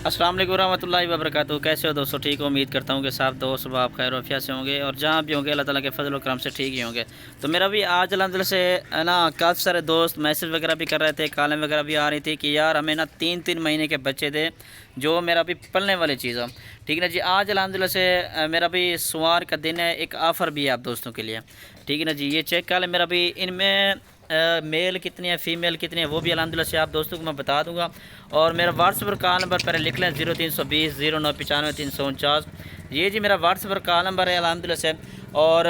अस्सलाम वालेकुम रहमतुल्लाहि व बरकातहू। कैसे हो दोस्तों? ठीक हो? उम्मीद करता हूँ कि सब दोस्त आप खैर वफिया से होंगे और जहाँ भी होंगे अल्लाह ताला के फजल व करम से ठीक ही होंगे। तो मेरा भी आज अल्हम्दुलिल्लाह से है ना, काफ़ी सारे दोस्त मैसेज वगैरह भी कर रहे थे, कॉलम वगैरह भी आ रही थी कि यार हमें ना 3-3 महीने के बच्चे दे जो मेरा भी पलने वाली चीज़ हो। ठीक है ना जी। आज अल्हम्दुलिल्लाह से मेरा भी सोमवार का दिन है, एक ऑफ़र भी है आप दोस्तों के लिए। ठीक है ना जी। ये चेक कर लें। मेरा भी इनमें मेल कितनी है, फ़ीमेल कितनी है, वो भी अल्हम्दुलिल्लाह से आप दोस्तों को मैं बता दूंगा। और मेरा व्हाट्सएप कॉल नंबर पहले लिख लें 0320 0995 349। ये जी मेरा व्हाट्सएप कॉल नंबर है अल्हम्दुलिल्लाह से। और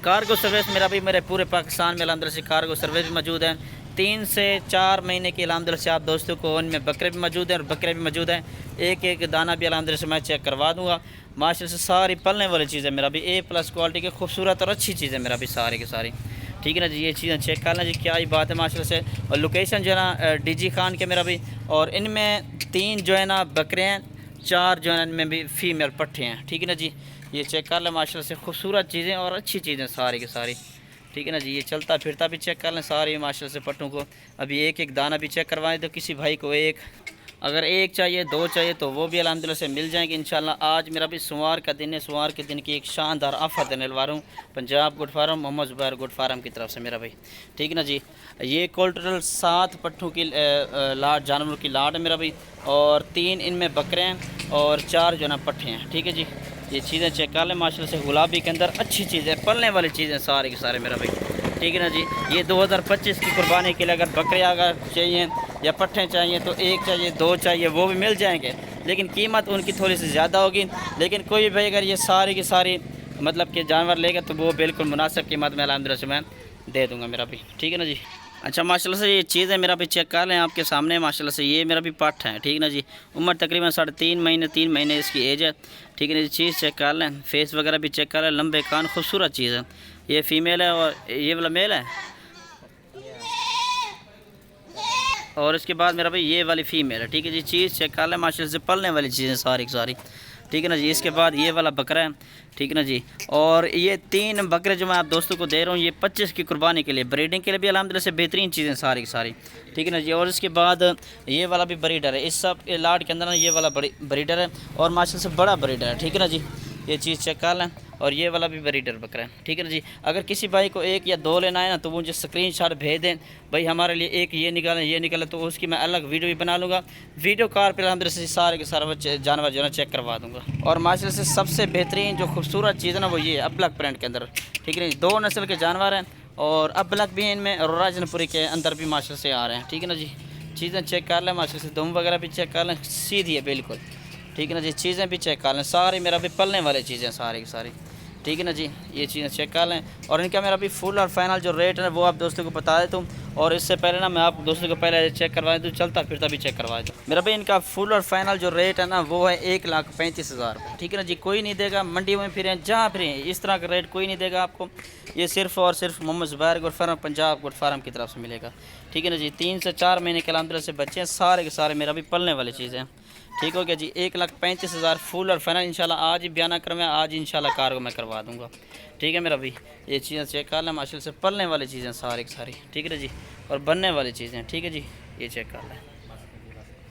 कार्गो सर्विस मेरा भी मेरे पूरे पाकिस्तान में अल्हम्दुलिल्लाह से कार्गो सर्विस भी मौजूद है। 3 से 4 महीने की अल्हम्दुलिल्लाह से आप दोस्तों को उनमें बकरे भी मौजूद हैं और बकरे भी मौजूद हैं। एक एक दाना भी अल्हम्दुलिल्लाह से मैं चेक करवा दूँगा। माशाल्लाह से सारी पलने वाली चीज़ें मेरा भी A+ क्वालिटी की खूबसूरत और अच्छी चीज़ें मेरा भी सारी की सारी। ठीक है ना जी। ये चीज़ें चेक कर लें जी, क्या ही बात है माशाल्लाह से। और लोकेशन जो है ना DG खान के मेरा भी। और इनमें 3 जो है ना बकरे हैं, 4 जो है इनमें भी फ़ीमेल पट्ठे हैं। ठीक है ना जी। ये चेक कर लें माशाल्लाह से खूबसूरत चीज़ें और अच्छी चीज़ें सारी की सारी। ठीक है ना जी। ये चलता फिरता भी चेक कर लें सारी माशाल्लाह से पट्टों को। अभी एक एक दाना भी चेक करवाएं तो किसी भाई को एक, अगर एक चाहिए, 2 चाहिए तो वो भी अल्हम्दुलिल्लाह से मिल जाएंगे इंशाल्लाह। आज मेरा भी सोमवार का दिन है। सोमवार के दिन की एक शानदार ऑफ़र देने वाला हूँ Punjab Good Farm Mohammad Zubair Good Farm की तरफ से मेरा भाई। ठीक है ना जी। ये टोटल 7 पट्ठों की लाट, जानवरों की लाट है मेरा भाई। और 3 इनमें बकरे हैं और 4 जो ना पट्ठे हैं। ठीक है जी। ये चीज़ें चेक कर लें माशाल्लाह से। गुलाबी के अंदर अच्छी चीज़ें, पलने वाली चीज़ें सारे के सारे मेरा भाई। ठीक है ना जी। ये 2025 की कुर्बानी के लिए अगर बकरे अगर चाहिए या पट्ठे चाहिए तो एक चाहिए, 2 चाहिए, वो भी मिल जाएंगे। लेकिन कीमत उनकी थोड़ी सी ज़्यादा होगी। लेकिन कोई भाई अगर ये सारी की सारी मतलब कि जानवर लेगा तो वो बिल्कुल मुनासिब कीमत में अल्हम्दुलिल्लाह से मैं दे दूँगा मेरा भी। ठीक है ना जी। अच्छा माशाल्लाह से ये चीज़ें मेरा भी चेक कर लें आपके सामने माशाल्लाह से। ये मेरा भी पट्ठ है। ठीक है ना जी। उम्र तकरीबन 3.5 महीने इसकी एज है। ठीक है ना जी। चीज़ चेक कर लें, फेस वगैरह भी चेक कर लें, लंबे कान, खूबसूरत चीज़ है। ये फ़ीमेल है और ये वाला मेल है। और इसके बाद मेरा भाई ये वाली फ़ीमेल है। ठीक है जी। चीज़ चेक कर लें माशाल्लाह से, पलने वाली चीज़ें सारी की सारी। ठीक है ना जी। इसके बाद ये वाला बकरा है। ठीक है ना जी। और ये 3 बकरे जो मैं आप दोस्तों को दे रहा हूँ ये 25 की कुर्बानी के लिए, ब्रीडिंग के लिए भी अल्हम्दुलिल्लाह से बेहतरीन चीज़ें सारी की सारी। ठीक है ना जी। और इसके बाद ये वाला भी ब्रीडर है। इस सब लाट के अंदर ना ये वाला बड़ी ब्रीडर है और माशाल्लाह से बड़ा ब्रीडर है। ठीक है ना जी। ये चीज़ चेक कर लें। और ये वाला भी ब्रीडर बकरा है। ठीक है ना जी। अगर किसी भाई को 1 या 2 लेना है ना तो वो मुझे स्क्रीनशॉट भेज दें भाई, हमारे लिए एक ये निकालें, ये निकालें, तो उसकी मैं अलग वीडियो भी बना लूँगा। वीडियो कॉल पर अल्हम्दुलिल्लाह से सारे के सारे जानवर जो है ना चेक करवा दूँगा। और माशाल्लाह से सबसे बेहतरीन जो खूबसूरत चीज़ है ना वो ये अबलक प्रिंट के अंदर। ठीक है ना। 2 नस्ल के जानवर हैं और अबलक भी इनमें और राजनपुरी के अंदर भी माशाल्लाह से आ रहे हैं। ठीक है ना जी। चीज़ें चेक कर लें माशाल्लाह से, दुम वगैरह भी चेक कर लें, सीधी है बिल्कुल। ठीक है ना जी। चीज़ें भी चेक कर लें सारी, मेरा भी पलने वाली चीज़ें सारी की सारी। ठीक है ना जी। ये चीज़ें चेक कर लें। और इनका मेरा भी फुल और फाइनल जो रेट है वो आप दोस्तों को बता देता हूँ। और इससे पहले ना मैं आप दोस्तों को पहले चेक करवा दूँ, चलता फिरता भी चेक करवा दूँ। मेरा भी इनका फुल और फाइनल जो रेट है ना वो है 1,35,000। ठीक है ना जी। कोई नहीं देगा, मंडी में फिरें जहाँ फिरें इस तरह का रेट कोई नहीं देगा आपको। ये सिर्फ़ और सिर्फ Mohammad Zubair Good Farm Punjab Good Farm की तरफ से मिलेगा। ठीक है ना जी। 3 से 4 महीने के अल्हम्दुलिल्लाह से बच्चे हैं सारे के सारे, मेरा भी पलने वाली चीज़ें हैं। ठीक हो गया जी। 1,35,000 फुल और फाइनल इंशाल्लाह आज ही बयाना कर, मैं आज इंशाल्लाह कार को मैं करवा दूँगा। ठीक है मेरा भाई। ये चीज़ें चेक कर लें माशाल्लाह से, पलने वाली चीज़ें सारी की सारी। ठीक है जी। और बनने वाली चीज़ें। ठीक है जी। ये चेक कर लें।